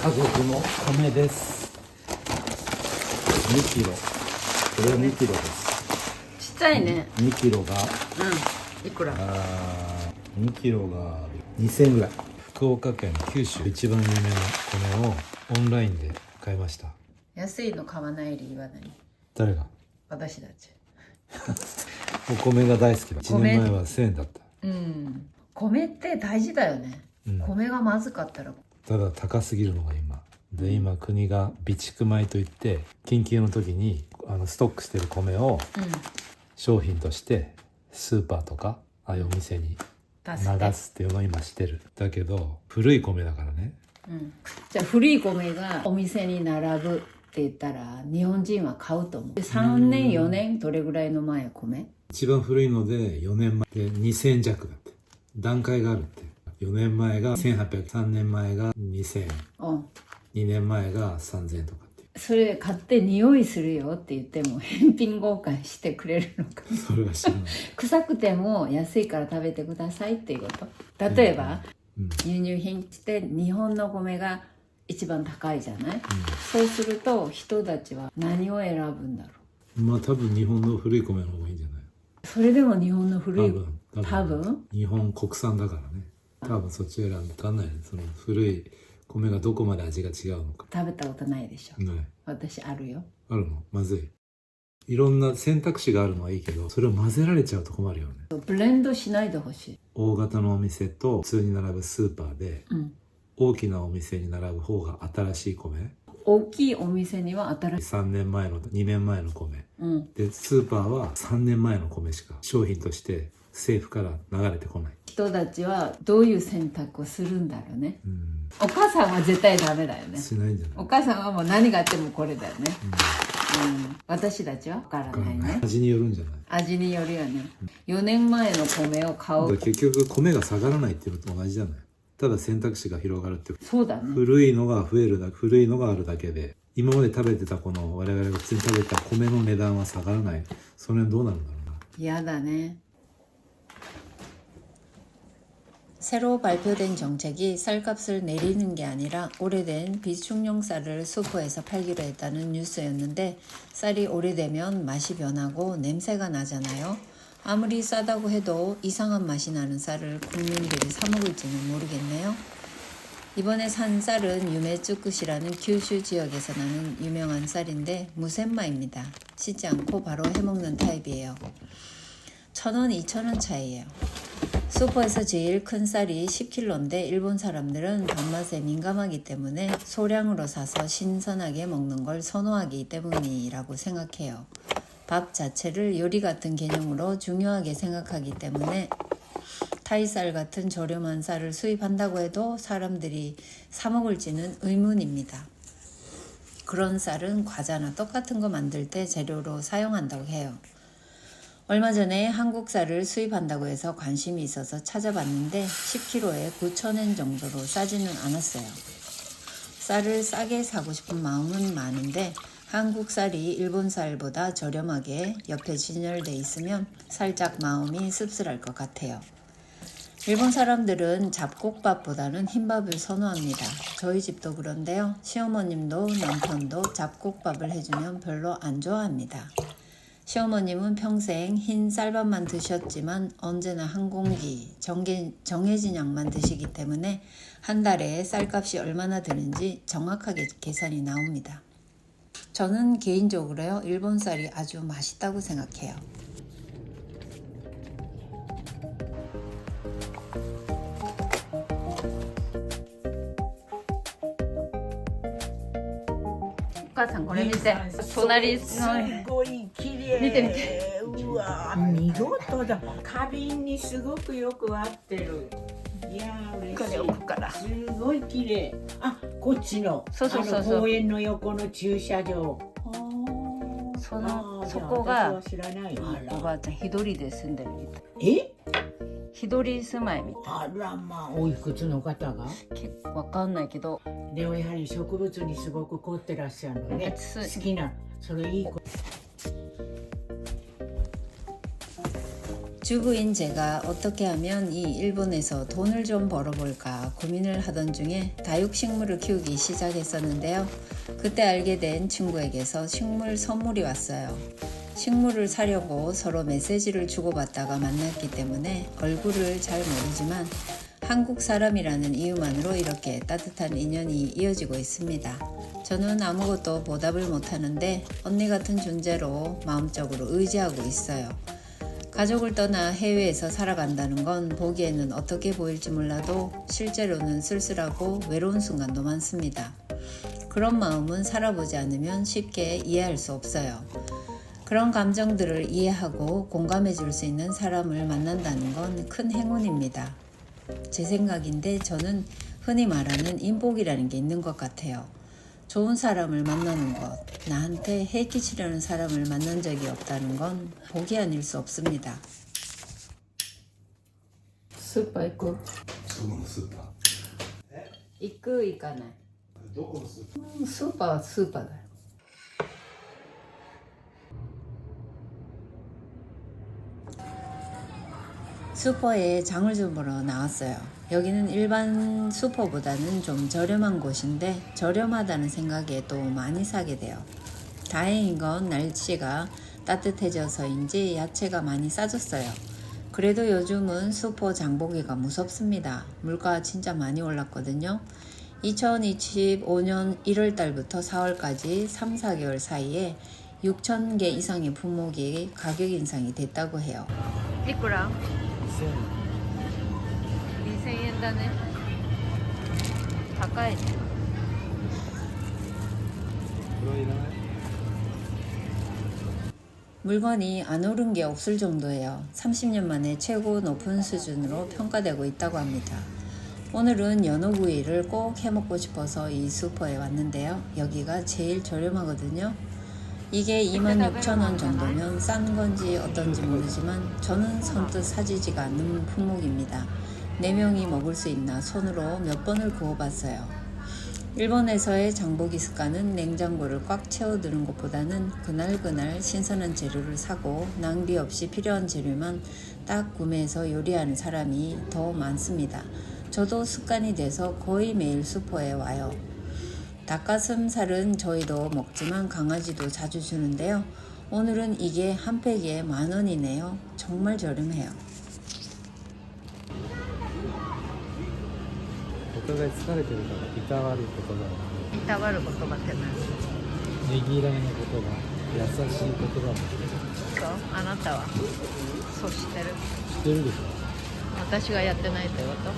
家族の米です。2キロ。これは2キロです。ちっちゃいね。2キロが、いくら2キロが2000円ぐらい。福岡県九州一番有名な米をオンラインで買いました。安いの買わない理由は何？誰が？私たち。お米が大好きだ。1年前は1000円だった。米って大事だよね。米がまずかったら。ただ高すぎるのが今。で、今国が備蓄米といって緊急の時にストックしてる米を商品としてスーパーとかああいうお店に流すっていうのを今してる。だけど古い米だからね。じゃあ古い米がお店に並ぶって言ったら日本人は買うと思う。3年4年どれぐらいの前米？一番古いので4年前で2000円弱だって。段階があるって。4年前が1800、3年前が2000円、2年前が3000円とかって。それ買って匂いするよって言っても返品交換してくれるのか？それは知らない。臭くても安いから食べてくださいっていうこと。例えば、輸入品って日本の米が一番高いじゃない、そうすると人たちは何を選ぶんだろう。まあ多分日本の古い米の方がいいんじゃない？それでも日本の古い多分日本国産だからね。多分そっちを選んで分かんないね。その古い米がどこまで味が違うのか。食べたことないでしょ？ない。私あるよ。あるの？まずい。いろんな選択肢があるのはいいけど、それを混ぜられちゃうと困るよね。ブレンドしないでほしい。大型のお店と普通に並ぶスーパーで、大きなお店に並ぶ方が新しい米。大きいお店には新しい3年前の2年前の米、でスーパーは3年前の米しか商品として政府から流れてこない。人たちはどういう選択をするんだろうね。お母さんは絶対ダメだよね。しないんじゃない？お母さんはもう何があってもこれだよね。私たちは分からないね。味によるんじゃない？味によるよね。4年前の米を買う。結局米が下がらないっていうのと同じじゃない？ただ選択肢が広がるっていう。そうだね。古いのが増えるだけ、古いのがあるだけで、今まで食べてたこの我々が普通に食べた米の値段は下がらない。それはどうなるんだろうな。嫌だね。새로 발표된 정책이 쌀값을 내리는 게 아니라 오래된 비축용 쌀을 슈퍼에서 팔기로 했다는 뉴스였는데, 쌀이 오래되면 맛이 변하고 냄새가 나잖아요. 아무리 싸다고 해도 이상한 맛이 나는 쌀을 국민들이 사 먹을지는 모르겠네요. 이번에 산 쌀은 유메쭈끝이라는 규슈 지역에서 나는 유명한 쌀인데 무센마입니다. 씻지 않고 바로 해먹는 타입이에요. 1,000원, 2,000원 차이예요. 슈퍼에서 제일 큰 쌀이 10kg인데 일본 사람들은 단맛에 민감하기 때문에 소량으로 사서 신선하게 먹는 걸 선호하기 때문이라고 생각해요. 밥 자체를 요리 같은 개념으로 중요하게 생각하기 때문에 타이쌀 같은 저렴한 쌀을 수입한다고 해도 사람들이 사 먹을지는 의문입니다. 그런 쌀은 과자나 떡 같은 거 만들 때 재료로 사용한다고 해요. 얼마 전에 한국 쌀을 수입한다고 해서 관심이 있어서 찾아봤는데 10kg에 9,000엔 정도로 싸지는 않았어요. 쌀을 싸게 사고 싶은 마음은 많은데 한국 쌀이 일본 쌀보다 저렴하게 옆에 진열돼 있으면 살짝 마음이 씁쓸할 것 같아요. 일본 사람들은 잡곡밥보다는 흰밥을 선호합니다. 저희 집도 그런데요. 시어머님도 남편도 잡곡밥을 해주면 별로 안 좋아합니다. 시어머님은 평생 흰 쌀밥만 드셨지만 언제나 한 공기 정해진 양만 드시기 때문에 한 달에 쌀값이 얼마나 드는지 정확하게 계산이 나옵니다. 저는 개인적으로요, 일본 쌀이 아주 맛있다고 생각해요. 오가상これ見て。隣のすごい綺麗。見て見て。うわ見事だ。花瓶にすごくよく合ってる。いや嬉しい。これ置くから。すごい綺麗。あ、こっちのそうそうそうそう。公園の横の駐車場。そこが私は知らない。おばあちゃん一人で住んでるみたい。え？一人住まいみたい。あらまあ、おいくつの方が？結構わかんないけど。でもやはり植物にすごく凝ってらっしゃるのね。好きな、それいい子。 주부인 제가 어떻게 하면 이 일본에서 돈을 좀 벌어볼까 고민을 하던 중에 다육식물을 키우기 시작했었는데요. 그때 알게 된 친구에게서 식물 선물이 왔어요. 식물을 사려고 서로 메시지를 주고받다가 만났기 때문에 얼굴을 잘 모르지만 한국 사람이라는 이유만으로 이렇게 따뜻한 인연이 이어지고 있습니다. 저는 아무것도 보답을 못하는데 언니 같은 존재로 마음적으로 의지하고 있어요. 가족을 떠나 해외에서 살아간다는 건 보기에는 어떻게 보일지 몰라도 실제로는 쓸쓸하고 외로운 순간도 많습니다. 그런 마음은 살아보지 않으면 쉽게 이해할 수 없어요. 그런 감정들을 이해하고 공감해 줄 수 있는 사람을 만난다는 건 큰 행운입니다. 제 생각인데 저는 흔히 말하는 인복이라는 게 있는 것 같아요. 좋은 사람을 만나는 것, 나한테 해 끼치려는 사람을 만난 적이 없다는 건 복이 아닐 수 없습니다. 스ーパー行く? そこのスーパ行く行かない? ーどこのスーパー? スーパーはスーパーだよ. 슈퍼에 장을 좀 보러 나왔어요. 여기는 일반 슈퍼보다는 좀 저렴한 곳인데 저렴하다는 생각에 또 많이 사게 돼요. 다행인 건 날씨가 따뜻해져서인지 야채가 많이 싸졌어요. 그래도 요즘은 슈퍼 장보기가 무섭습니다. 물가 진짜 많이 올랐거든요. 2025년 1월 달부터 4월까지 3, 4개월 사이에 6,000개 이상의 품목이 가격 인상이 됐다고 해요. いくら? 2000円だね。高いね。물건이 안 오른 게 없을 정도예요. 30년 만에 최고 높은 수준으로 평가되고 있다고 합니다. 오늘은 연어구이를 꼭 해먹고 싶어서 이 슈퍼에 왔는데요. 여기가 제일 저렴하거든요. 이게 26,000원 정도면 싼 건지 어떤지 모르지만 저는 선뜻 사지지가 않는 품목입니다. 4명이 먹을 수 있나 손으로 몇 번을 구워봤어요. 일본에서의 장보기 습관은 냉장고를 꽉 채워두는 것보다는 그날그날 신선한 재료를 사고 낭비 없이 필요한 재료만 딱 구매해서 요리하는 사람이 더 많습니다. 저도 습관이 돼서 거의 매일 슈퍼에 와요. 닭가슴살은 저희도 먹지만 강아지도 자주 주는데요. 오늘은 이게 한 팩에 10,000원이네요. 정말 저렴해요. お互い疲れてるからいたわる言葉いたわる言葉って何? ねぎらいの言葉優しい言葉もそう? あなたはそう知ってる?知ってるでしょ私がやってないってこと?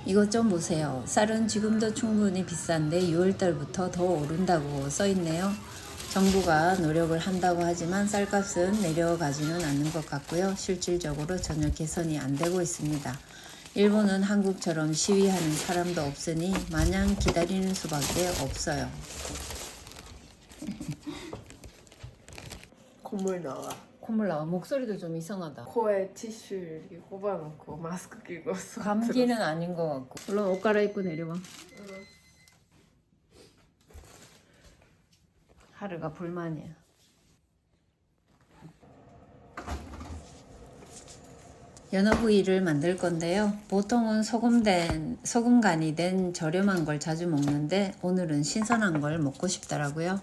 이것 좀 보세요. 쌀은 지금도 충분히 비싼데 6월달부터 더 오른다고 써있네요. 정부가 노력을 한다고 하지만 쌀값은 내려가지는 않는 것 같고요. 실질적으로 전혀 개선이 안 되고 있습니다. 일본은 한국처럼 시위하는 사람도 없으니 마냥 기다리는 수밖에 없어요. 콧물 나와. 콧물 나와. 목소리도 좀 이상하다. 코에 티슈 이렇게 꼽아놓고 마스크 끼고 감기는 아닌 것 같고. 물론 옷 갈아입고 내려와. 하루가 불만이야. 연어구이를 만들 건데요. 보통은 소금 간이 된 저렴한 걸 자주 먹는데 오늘은 신선한 걸 먹고 싶더라고요.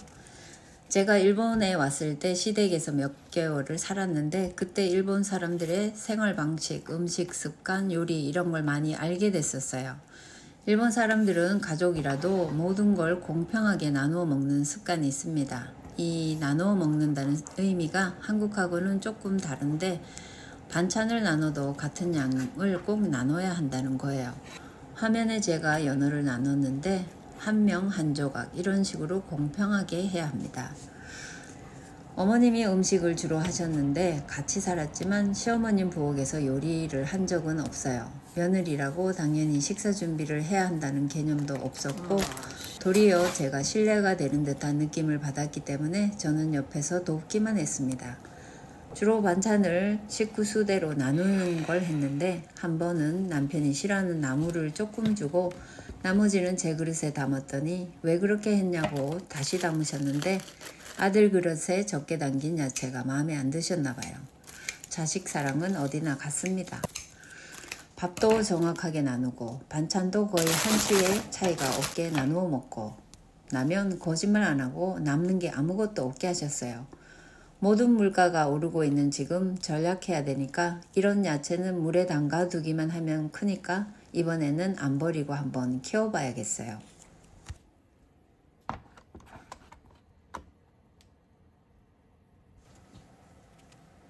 제가 일본에 왔을 때 시댁에서 몇 개월을 살았는데 그때 일본 사람들의 생활 방식, 음식 습관, 요리 이런 걸 많이 알게 됐었어요. 일본 사람들은 가족이라도 모든 걸 공평하게 나누어 먹는 습관이 있습니다. 이 나누어 먹는다는 의미가 한국하고는 조금 다른데 반찬을 나눠도 같은 양을 꼭 나눠야 한다는 거예요. 화면에 제가 연어를 나눴는데 한 명 한 조각 이런 식으로 공평하게 해야 합니다. 어머님이 음식을 주로 하셨는데 같이 살았지만 시어머님 부엌에서 요리를 한 적은 없어요. 며느리라고 당연히 식사 준비를 해야 한다는 개념도 없었고 도리어 제가 신뢰가 되는 듯한 느낌을 받았기 때문에 저는 옆에서 돕기만 했습니다. 주로 반찬을 식구 수대로 나누는 걸 했는데 한 번은 남편이 싫어하는 나물을 조금 주고 나머지는 제 그릇에 담았더니 왜 그렇게 했냐고 다시 담으셨는데 아들 그릇에 적게 담긴 야채가 마음에 안 드셨나 봐요. 자식 사랑은 어디나 같습니다. 밥도 정확하게 나누고 반찬도 거의 한 수의 차이가 없게 나누어 먹고 나면 거짓말 안 하고 남는 게 아무것도 없게 하셨어요. 모든 물가가 오르고 있는 지금 절약해야 되니까 이런 야채는 물에 담가 두기만 하면 크니까 이번에는 안 버리고 한번 키워봐야겠어요.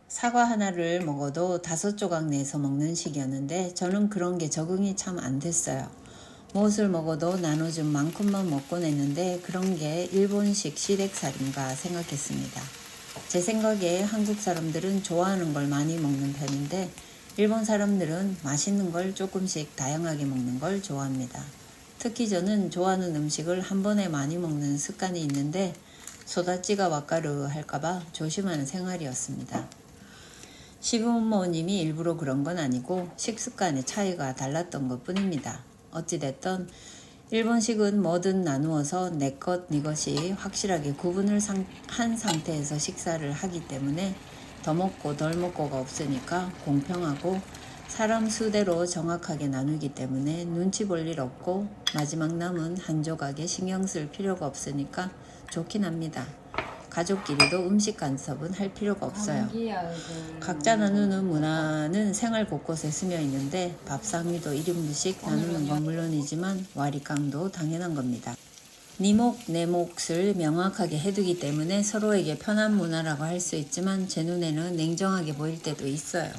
사과 하나를 먹어도 5조각 내서 먹는 식이었는데 저는 그런 게 적응이 참 안 됐어요. 무엇을 먹어도 나눠준 만큼만 먹곤 했는데 그런 게 일본식 시댁살인가 생각했습니다. 제 생각에 한국 사람들은 좋아하는 걸 많이 먹는 편인데 일본 사람들은 맛있는 걸 조금씩 다양하게 먹는 걸 좋아합니다. 특히 저는 좋아하는 음식을 한 번에 많이 먹는 습관이 있는데 소다찌가 왁가르 할까봐 조심하는 생활이었습니다. 시부모님이 일부러 그런 건 아니고 식습관의 차이가 달랐던 것 뿐입니다. 어찌됐든 일본식은 뭐든 나누어서 내 것, 네 것이 확실하게 구분을 한 상태에서 식사를 하기 때문에 더 먹고 덜 먹고가 없으니까 공평하고 사람 수대로 정확하게 나누기 때문에 눈치 볼 일 없고 마지막 남은 한 조각에 신경 쓸 필요가 없으니까 좋긴 합니다. 가족끼리도 음식 간섭은 할 필요가 없어요. 각자 나누는 문화는 생활 곳곳에 스며 있는데 밥상위도 1인분씩 나누는 건 물론이지만 와리깡도 당연한 겁니다. 네 목, 내 몫을 명확하게 해두기 때문에 서로에게 편한 문화라고 할 수 있지만 제 눈에는 냉정하게 보일 때도 있어요.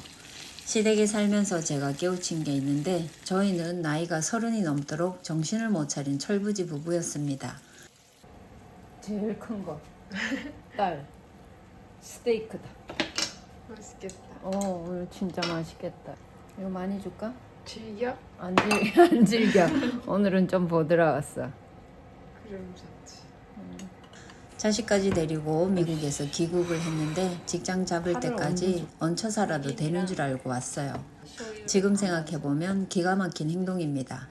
시댁에 살면서 제가 깨우친 게 있는데 저희는 나이가 30이 넘도록 정신을 못 차린 철부지 부부였습니다. 제일 큰 거. 딸 스테이크다. 맛있겠다. 오늘 진짜 맛있겠다. 이거 많이 줄까? 즐겨? 안 즐겨. 오늘은 좀 보드라 왔어. 그럼 좋지. 자식까지 데리고 미국에서 귀국을 했는데 직장 잡을 때까지 얹혀 살아도 되는 줄 알고 왔어요. 지금 생각해보면 기가 막힌 행동입니다.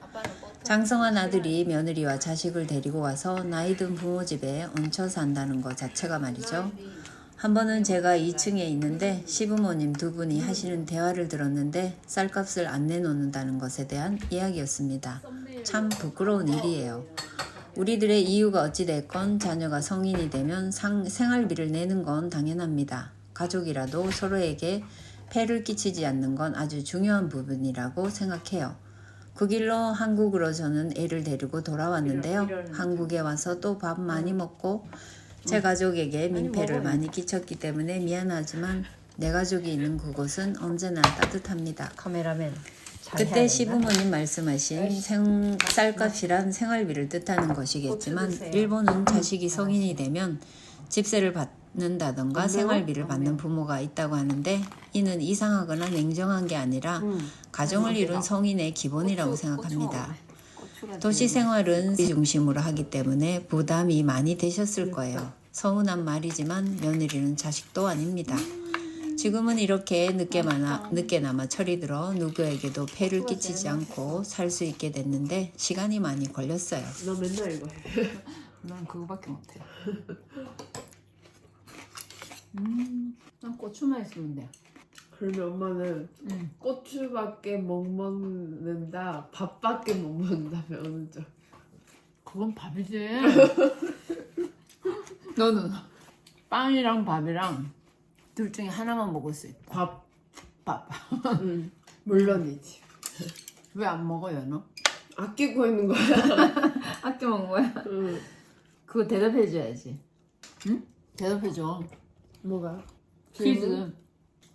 장성한 아들이 며느리와 자식을 데리고 와서 나이든 부모 집에 얹혀 산다는 것 자체가 말이죠. 한 번은 제가 2층에 있는데 시부모님 두 분이 하시는 대화를 들었는데 쌀값을 안 내놓는다는 것에 대한 이야기였습니다. 참 부끄러운 일이에요. 우리들의 이유가 어찌됐건 자녀가 성인이 되면 생활비를 내는 건 당연합니다. 가족이라도 서로에게 폐를 끼치지 않는 건 아주 중요한 부분이라고 생각해요. 그 길로 한국으로 저는 애를 데리고 돌아왔는데요. 한국에 와서 또 밥 많이 먹고 제 가족에게 민폐를 많이 끼쳤기 때문에 미안하지만 내 가족이 있는 그곳은 언제나 따뜻합니다. 카메라맨. 그때 시부모님 말씀하신 쌀값이란 생활비를 뜻하는 것이겠지만 일본은 자식이 성인이 되면 집세를 받는다던가 생활비를 받는 부모가 있다고 하는데 이는 이상하거나 냉정한 게 아니라 가정을 이룬 성인의 기본이라고 생각합니다. 도시 생활은 중심으로 하기 때문에 부담이 많이 되셨을 거예요. 서운한 말이지만 며느리는 자식도 아닙니다. 지금은 이렇게 늦게나마 철이 들어 누구에게도 폐를 끼치지 않고 살 수 있게 됐는데 시간이 많이 걸렸어요. 너 맨날 이거 해. 난 그거밖에 못해. 난 고추만 있으면 돼. 그러면 엄마는 고추밖에 못 먹는다, 밥밖에 못 먹는다면 어느 쪽? 그건 밥이지. 너는 빵이랑 밥이랑 둘 중에 하나만 먹을 수 있다. 밥. 물론이지. 왜 안 먹어요, 너? 아끼고 있는 거야. 아껴 먹은 거야? 응. 그거 대답해줘야지. 응? 대답해줘. 뭐가? 퀴즈.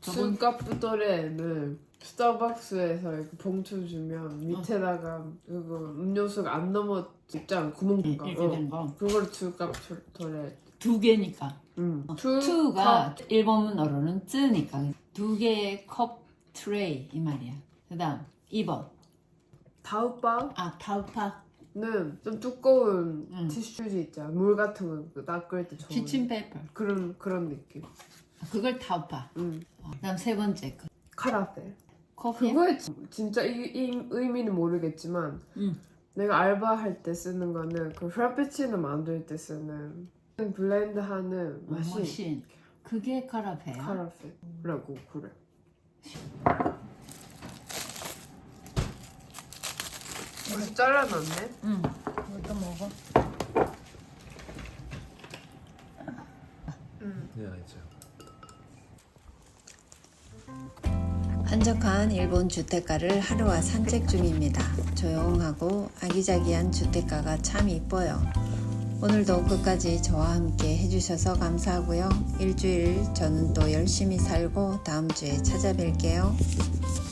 술값부터래는 스타벅스에서 이렇게 봉투 주면 밑에다가 그거 음료수가 안 넘어 있잖아, 구멍인가. 이렇게 된 거. 그걸 술값부터래. 2개니까. 투가 컵. 일본어로는 쯔니까 2개의 컵 트레이 이 말이야. 그 다음 2번. 다우바는 타우파. 좀 두꺼운 티슈지 있잖아. 물 같은 거 닦을 때 좋은. 키친페이퍼. 그런 느낌. 그걸 타우파. 그다음 3번째 카라페. 커피. 그거에 진짜 이 의미는 모르겠지만 내가 알바할 때 쓰는 거는 그 프라페치노 만들 때 쓰는 블렌드하는 마신 그게 카라페야. 카라페라고 그래. 벌써 잘라놨네. 응. 이것도 먹어. 네, 알죠. 한적한 일본 주택가를 하루와 산책 중입니다. 조용하고 아기자기한 주택가가 참 이뻐요. 오늘도 끝까지 저와 함께 해주셔서 감사하고요. 일주일 저는 또 열심히 살고 다음 주에 찾아뵐게요.